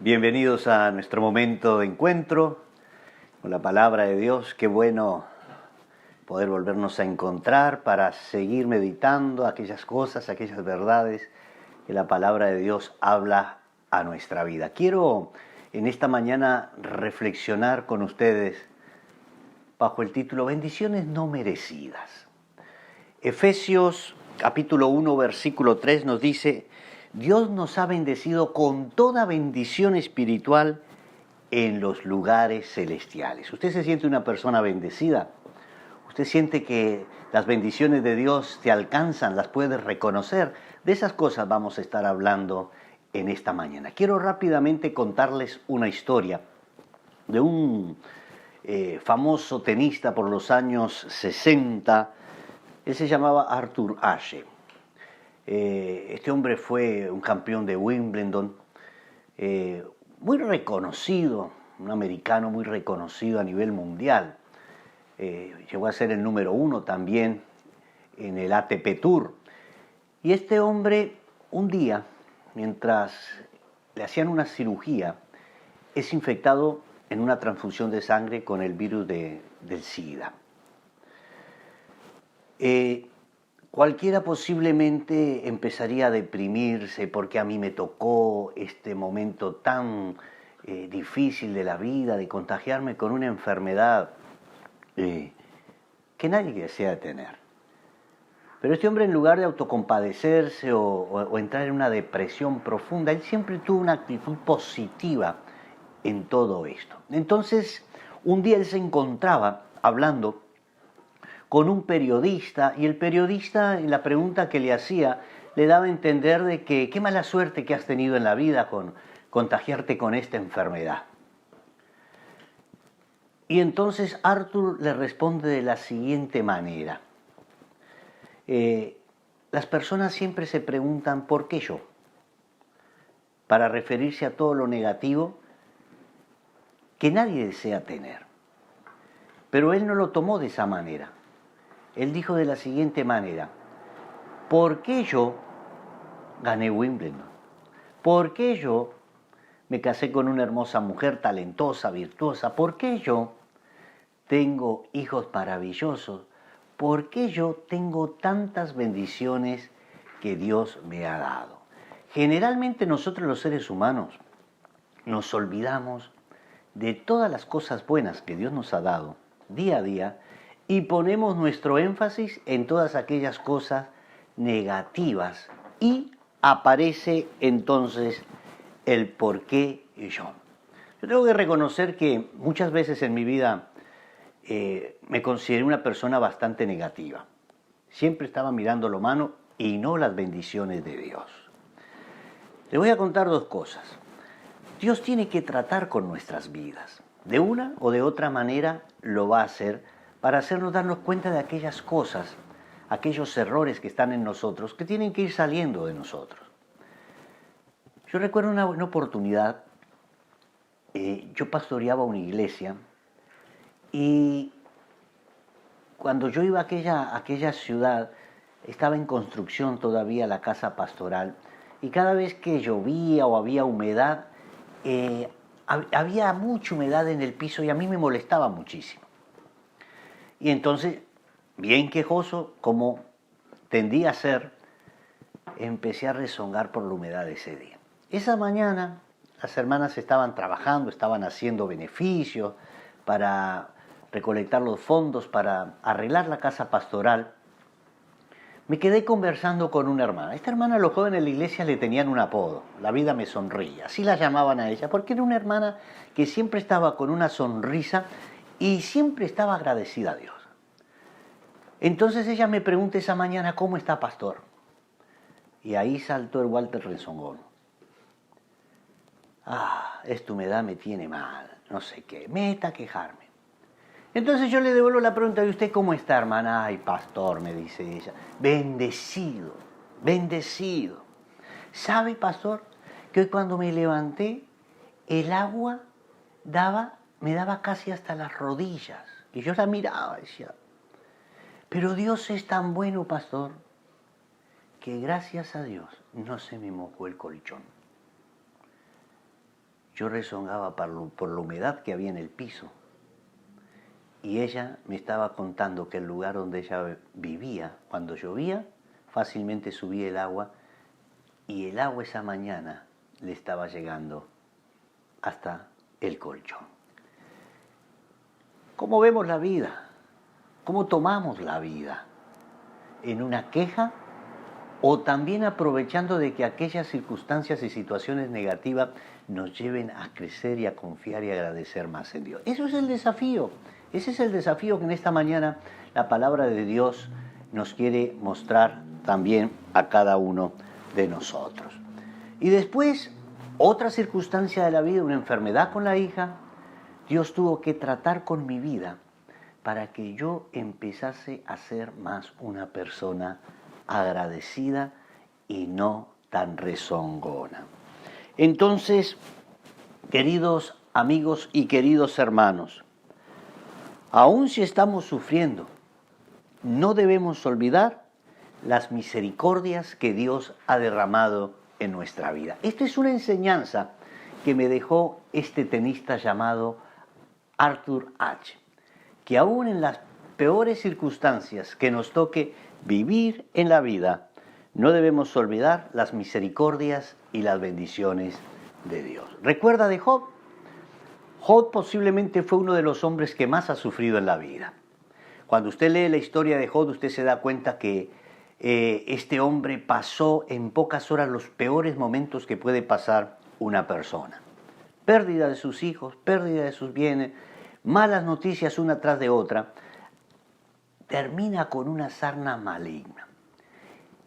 Bienvenidos a nuestro momento de encuentro con la palabra de Dios. Qué bueno poder volvernos a encontrar para seguir meditando aquellas cosas, aquellas verdades que la palabra de Dios habla a nuestra vida. Quiero en esta mañana reflexionar con ustedes bajo el título Bendiciones no merecidas. Efesios capítulo 1, versículo 3 nos dice: Dios nos ha bendecido con toda bendición espiritual en los lugares celestiales. ¿Usted se siente una persona bendecida? ¿Usted siente que las bendiciones de Dios te alcanzan, las puedes reconocer? De esas cosas vamos a estar hablando en esta mañana. Quiero rápidamente contarles una historia de un famoso tenista por los años 60. Él se llamaba Arthur Ashe. Este hombre fue un campeón de Wimbledon, muy reconocido, un americano muy reconocido a nivel mundial. Llegó a ser el número 1 también en el ATP Tour. Y este hombre, un día, mientras le hacían una cirugía, es infectado en una transfusión de sangre con el virus del SIDA. Cualquiera posiblemente empezaría a deprimirse porque a mí me tocó este momento tan difícil de la vida, de contagiarme con una enfermedad que nadie desea tener. Pero este hombre, en lugar de autocompadecerse o entrar en una depresión profunda, él siempre tuvo una actitud positiva en todo esto. Entonces, un día él se encontraba hablando con un periodista, y el periodista, en la pregunta que le hacía, le daba a entender de que qué mala suerte que has tenido en la vida con contagiarte con esta enfermedad. Y entonces Arthur le responde de la siguiente manera: las personas siempre se preguntan ¿por qué yo? Para referirse a todo lo negativo que nadie desea tener. Pero él no lo tomó de esa manera. Él dijo de la siguiente manera: ¿por qué yo gané Wimbledon? ¿Por qué yo me casé con una hermosa mujer talentosa, virtuosa? ¿Por qué yo tengo hijos maravillosos? ¿Por qué yo tengo tantas bendiciones que Dios me ha dado? Generalmente nosotros los seres humanos nos olvidamos de todas las cosas buenas que Dios nos ha dado día a día y ponemos nuestro énfasis en todas aquellas cosas negativas y aparece entonces el por qué yo. Yo tengo que reconocer que muchas veces en mi vida me consideré una persona bastante negativa. Siempre estaba mirando lo malo y no las bendiciones de Dios. Le voy a contar dos cosas. Dios tiene que tratar con nuestras vidas. De una o de otra manera lo va a hacer para hacernos darnos cuenta de aquellas cosas, aquellos errores que están en nosotros, que tienen que ir saliendo de nosotros. Yo recuerdo una buena oportunidad, yo pastoreaba una iglesia y cuando yo iba a aquella ciudad, estaba en construcción todavía la casa pastoral, y cada vez que llovía o había humedad, había mucha humedad en el piso y a mí me molestaba muchísimo. Y entonces, bien quejoso como tendía a ser, empecé a rezongar por la humedad de ese día. Esa mañana las hermanas estaban trabajando, estaban haciendo beneficios para recolectar los fondos para arreglar la casa pastoral. Me quedé conversando con una hermana. Esta hermana, los jóvenes de la iglesia le tenían un apodo: la vida me sonríe. Así la llamaban a ella, porque era una hermana que siempre estaba con una sonrisa y siempre estaba agradecida a Dios. Entonces ella me pregunta esa mañana: ¿cómo está, pastor? Y ahí saltó el Walter rezongón. Esta humedad me tiene mal, no sé qué, meta a quejarme. Entonces yo le devuelvo la pregunta: ¿y usted cómo está, hermana? Ay, pastor, me dice ella, bendecido, bendecido. ¿Sabe, pastor, que hoy cuando me levanté, el agua me daba casi hasta las rodillas? Y yo la miraba y decía: pero Dios es tan bueno, pastor, que gracias a Dios no se me mojó el colchón. yo rezongaba por la humedad que había en el piso. Y ella me estaba contando que el lugar donde ella vivía, cuando llovía, fácilmente subía el agua, y el agua esa mañana le estaba llegando hasta el colchón. ¿Cómo vemos la vida? ¿Cómo tomamos la vida? ¿En una queja? ¿O también aprovechando de que aquellas circunstancias y situaciones negativas nos lleven a crecer y a confiar y a agradecer más en Dios? Eso es el desafío. Ese es el desafío que en esta mañana la palabra de Dios nos quiere mostrar también a cada uno de nosotros. Y después, otra circunstancia de la vida, una enfermedad con la hija, Dios tuvo que tratar con mi vida para que yo empezase a ser más una persona agradecida y no tan rezongona. Entonces, queridos amigos y queridos hermanos, aun si estamos sufriendo, no debemos olvidar las misericordias que Dios ha derramado en nuestra vida. Esta es una enseñanza que me dejó este tenista llamado Arthur Ashe, que aún en las peores circunstancias que nos toque vivir en la vida, no debemos olvidar las misericordias y las bendiciones de Dios. ¿Recuerda de Job? Job posiblemente fue uno de los hombres que más ha sufrido en la vida. Cuando usted lee la historia de Job, usted se da cuenta que este hombre pasó en pocas horas los peores momentos que puede pasar una persona. Pérdida de sus hijos, pérdida de sus bienes, malas noticias una tras de otra. Termina con una sarna maligna.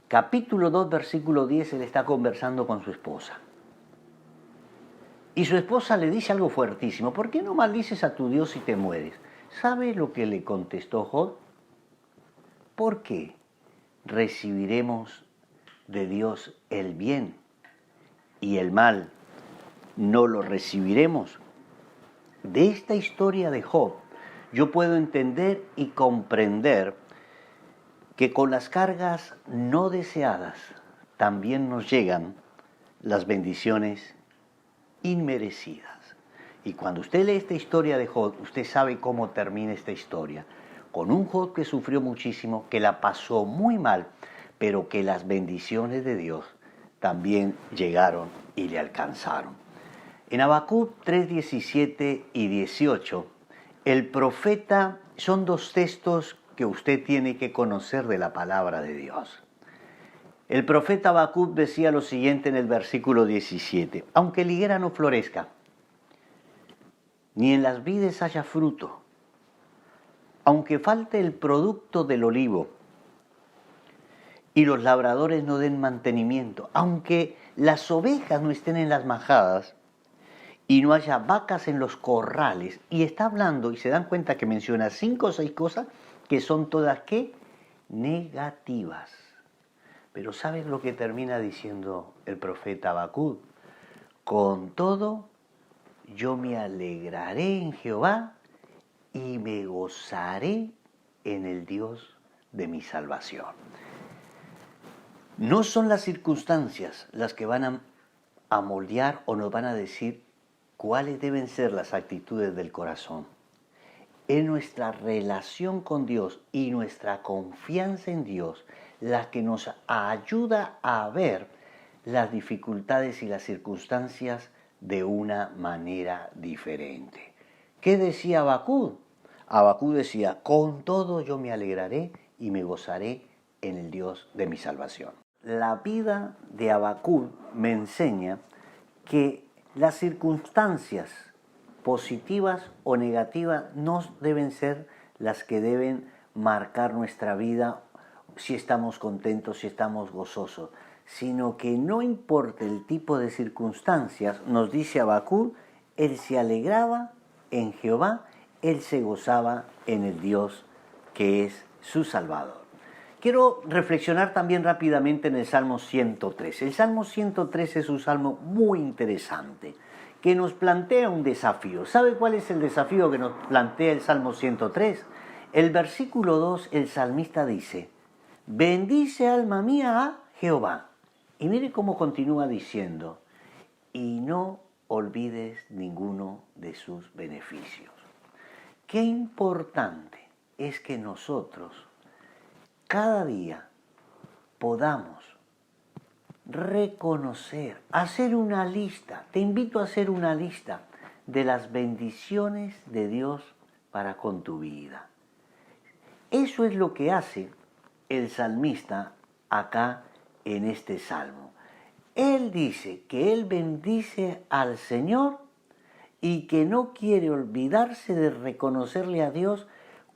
Capítulo 2, versículo 10, él está conversando con su esposa. Y su esposa le dice algo fuertísimo: ¿por qué no maldices a tu Dios si te mueres? ¿Sabe lo que le contestó Job? ¿Por qué recibiremos de Dios el bien y el mal no lo recibiremos? De esta historia de Job, yo puedo entender y comprender que con las cargas no deseadas también nos llegan las bendiciones inmerecidas. Y cuando usted lee esta historia de Job, usted sabe cómo termina esta historia. Con un Job que sufrió muchísimo, que la pasó muy mal, pero que las bendiciones de Dios también llegaron y le alcanzaron. En Habacuc 3, 17 y 18, el profeta, son dos textos que usted tiene que conocer de la palabra de Dios. El profeta Habacuc decía lo siguiente en el versículo 17: aunque la higuera no florezca, ni en las vides haya fruto, aunque falte el producto del olivo, y los labradores no den mantenimiento, aunque las ovejas no estén en las majadas, y no haya vacas en los corrales, y está hablando, y se dan cuenta que menciona 5 o 6 cosas que son todas, ¿qué? Negativas. Pero ¿sabes lo que termina diciendo el profeta Habacuc? Con todo, yo me alegraré en Jehová y me gozaré en el Dios de mi salvación. No son las circunstancias las que van a moldear o nos van a decir cuáles deben ser las actitudes del corazón. Es nuestra relación con Dios y nuestra confianza en Dios la que nos ayuda a ver las dificultades y las circunstancias de una manera diferente. ¿Qué decía Habacuc? Habacuc decía: con todo yo me alegraré y me gozaré en el Dios de mi salvación. La vida de Habacuc me enseña que las circunstancias positivas o negativas no deben ser las que deben marcar nuestra vida, si estamos contentos, si estamos gozosos, sino que no importa el tipo de circunstancias, nos dice Habacuc, él se alegraba en Jehová, él se gozaba en el Dios que es su Salvador. Quiero reflexionar también rápidamente en el Salmo 103. El Salmo 103 es un salmo muy interesante, que nos plantea un desafío. ¿Sabe cuál es el desafío que nos plantea el Salmo 103? El versículo 2, el salmista dice: bendice alma mía a Jehová. Y mire cómo continúa diciendo: y no olvides ninguno de sus beneficios. Qué importante es que nosotros cada día podamos reconocer, hacer una lista. Te invito a hacer una lista de las bendiciones de Dios para con tu vida. Eso es lo que hace el salmista acá en este salmo. Él dice que él bendice al Señor y que no quiere olvidarse de reconocerle a Dios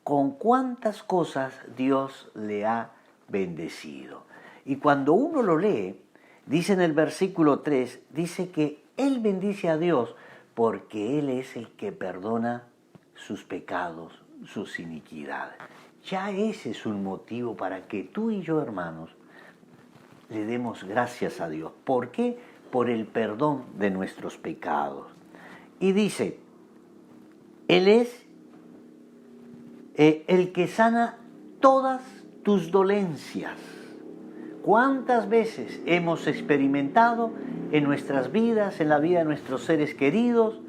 con cuántas cosas Dios le ha bendecido. Y cuando uno lo lee, dice en el versículo 3, dice que él bendice a Dios porque Él es el que perdona sus pecados, sus iniquidades. Ya ese es un motivo para que tú y yo, hermanos, le demos gracias a Dios. ¿Por qué? Por el perdón de nuestros pecados. Y dice, Él es el que sana todas tus dolencias. ¿Cuántas veces hemos experimentado en nuestras vidas, en la vida de nuestros seres queridos,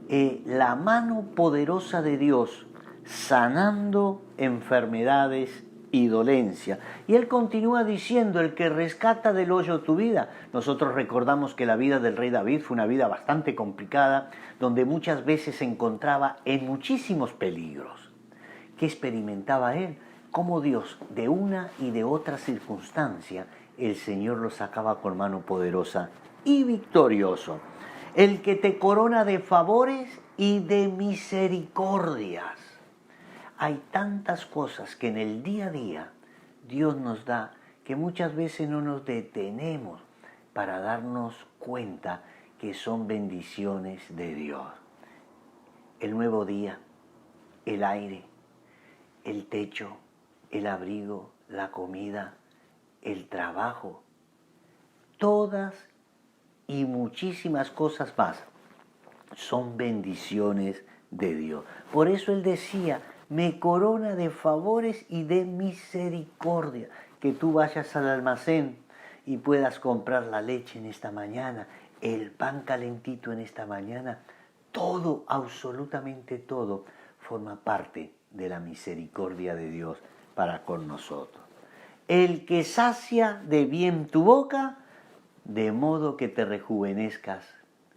la mano poderosa de Dios sanando enfermedades y dolencia? Y Él continúa diciendo, el que rescata del hoyo tu vida. Nosotros recordamos que la vida del rey David fue una vida bastante complicada, donde muchas veces se encontraba en muchísimos peligros. ¿Qué experimentaba él? Cómo Dios, de una y de otra circunstancia, el Señor lo sacaba con mano poderosa y victorioso. El que te corona de favores y de misericordias. Hay tantas cosas que en el día a día Dios nos da que muchas veces no nos detenemos para darnos cuenta que son bendiciones de Dios. El nuevo día, el aire, el techo, el abrigo, la comida, el trabajo, todas y muchísimas cosas más son bendiciones de Dios. Por eso Él decía, me corona de favores y de misericordia. Que tú vayas al almacén y puedas comprar la leche en esta mañana, el pan calentito en esta mañana, todo, absolutamente todo, forma parte de la misericordia de Dios para con nosotros. El que sacia de bien tu boca, de modo que te rejuvenezcas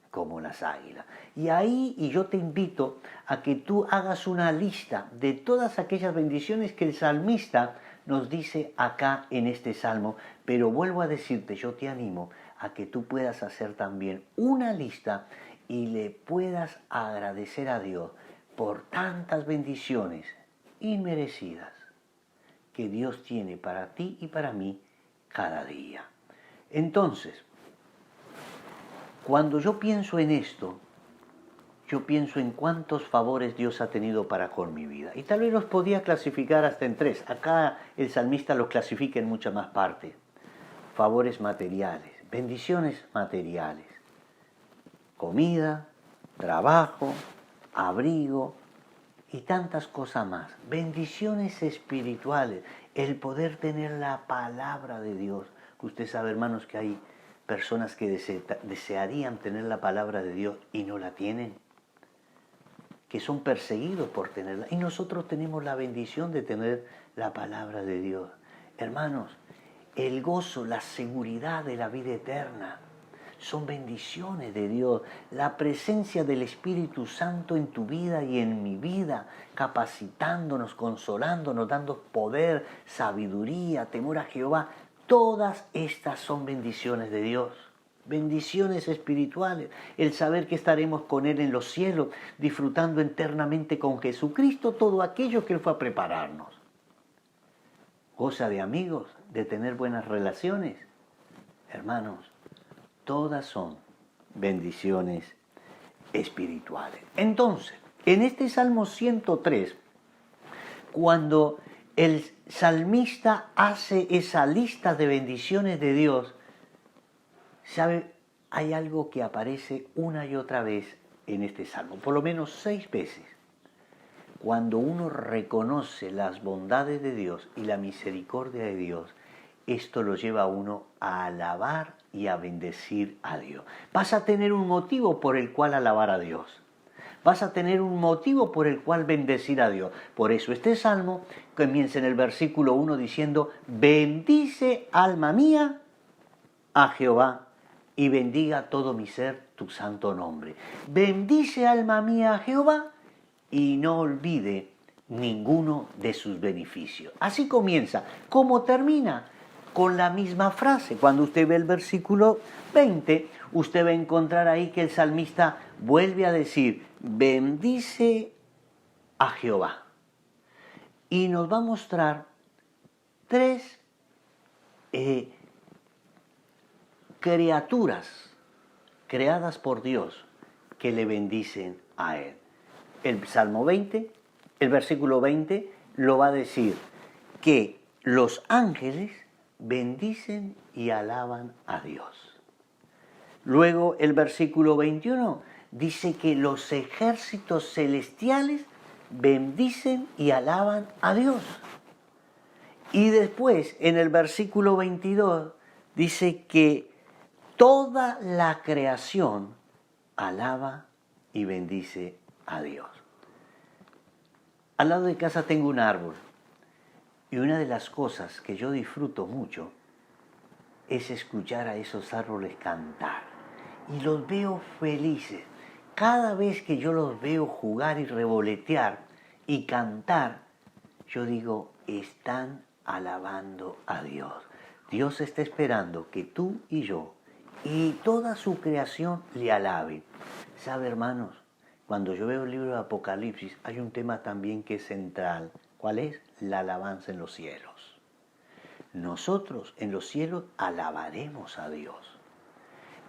como las águilas. Y ahí, y yo te invito a que tú hagas una lista de todas aquellas bendiciones que el salmista nos dice acá en este salmo, pero vuelvo a decirte, yo te animo a que tú puedas hacer también una lista y le puedas agradecer a Dios por tantas bendiciones inmerecidas que Dios tiene para ti y para mí cada día. Entonces, cuando yo pienso en esto, yo pienso en cuántos favores Dios ha tenido para con mi vida. Y tal vez los podía clasificar hasta en 3. Acá el salmista los clasifica en muchas más partes. Favores materiales, bendiciones materiales. Comida, trabajo, abrigo y tantas cosas más. Bendiciones espirituales, el poder tener la palabra de Dios. Usted sabe, hermanos, que hay personas que desearían tener la palabra de Dios y no la tienen, que son perseguidos por tenerla. Y nosotros tenemos la bendición de tener la palabra de Dios. Hermanos, el gozo, la seguridad de la vida eterna son bendiciones de Dios. La presencia del Espíritu Santo en tu vida y en mi vida, capacitándonos, consolándonos, dando poder, sabiduría, temor a Jehová. Todas estas son bendiciones de Dios. Bendiciones espirituales, el saber que estaremos con Él en los cielos, disfrutando eternamente con Jesucristo todo aquello que Él fue a prepararnos. Goza de amigos, de tener buenas relaciones. Hermanos, todas son bendiciones espirituales. Entonces, en este Salmo 103, cuando el salmista hace esa lista de bendiciones de Dios, ¿sabe? Hay algo que aparece una y otra vez en este salmo, por lo menos 6 veces. Cuando uno reconoce las bondades de Dios y la misericordia de Dios, esto lo lleva a uno a alabar y a bendecir a Dios. Vas a tener un motivo por el cual alabar a Dios. Vas a tener un motivo por el cual bendecir a Dios. Por eso este salmo comienza en el versículo 1 diciendo: bendice, alma mía, a Jehová, y bendiga todo mi ser tu santo nombre. Bendice, alma mía, a Jehová, y no olvide ninguno de sus beneficios. Así comienza. ¿Cómo termina? Con la misma frase. Cuando usted ve el versículo 20, usted va a encontrar ahí que el salmista vuelve a decir: bendice a Jehová. Y nos va a mostrar tres criaturas creadas por Dios que le bendicen a Él. El Salmo 20, el versículo 20, lo va a decir que los ángeles bendicen y alaban a Dios. Luego el versículo 21 dice que los ejércitos celestiales bendicen y alaban a Dios. Y después en el versículo 22 dice que toda la creación alaba y bendice a Dios. Al lado de casa tengo un árbol y una de las cosas que yo disfruto mucho es escuchar a esos árboles cantar y los veo felices. Cada vez que yo los veo jugar y revolotear y cantar, yo digo, están alabando a Dios. Dios está esperando que tú y yo y toda su creación le alaben. ¿Sabe, hermanos? Cuando yo veo el libro de Apocalipsis, hay un tema también que es central. ¿Cuál es? La alabanza en los cielos. Nosotros en los cielos alabaremos a Dios.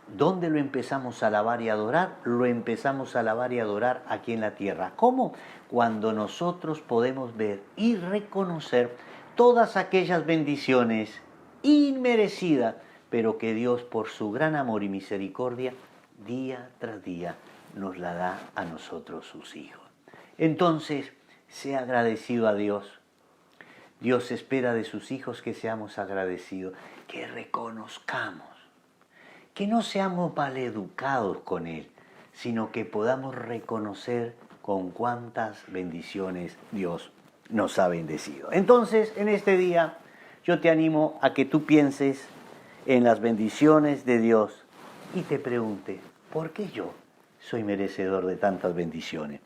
¿Dónde lo empezamos a alabar y adorar? Lo empezamos a alabar y adorar aquí en la tierra. ¿Cómo? Cuando nosotros podemos ver y reconocer todas aquellas bendiciones inmerecidas, pero que Dios por su gran amor y misericordia, día tras día, nos la da a nosotros sus hijos. Entonces, sea agradecido a Dios. Dios espera de sus hijos que seamos agradecidos, que reconozcamos, que no seamos maleducados con Él, sino que podamos reconocer con cuántas bendiciones Dios nos ha bendecido. Entonces, en este día, yo te animo a que tú pienses en las bendiciones de Dios y te pregunte, ¿por qué yo soy merecedor de tantas bendiciones?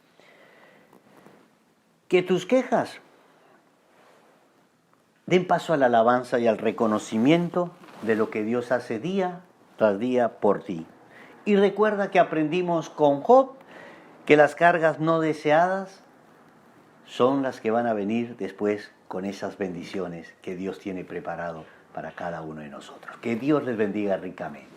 Que tus quejas den paso a la alabanza y al reconocimiento de lo que Dios hace día tras día por ti. Y recuerda que aprendimos con Job que las cargas no deseadas son las que van a venir después con esas bendiciones que Dios tiene preparado para cada uno de nosotros. Que Dios les bendiga ricamente.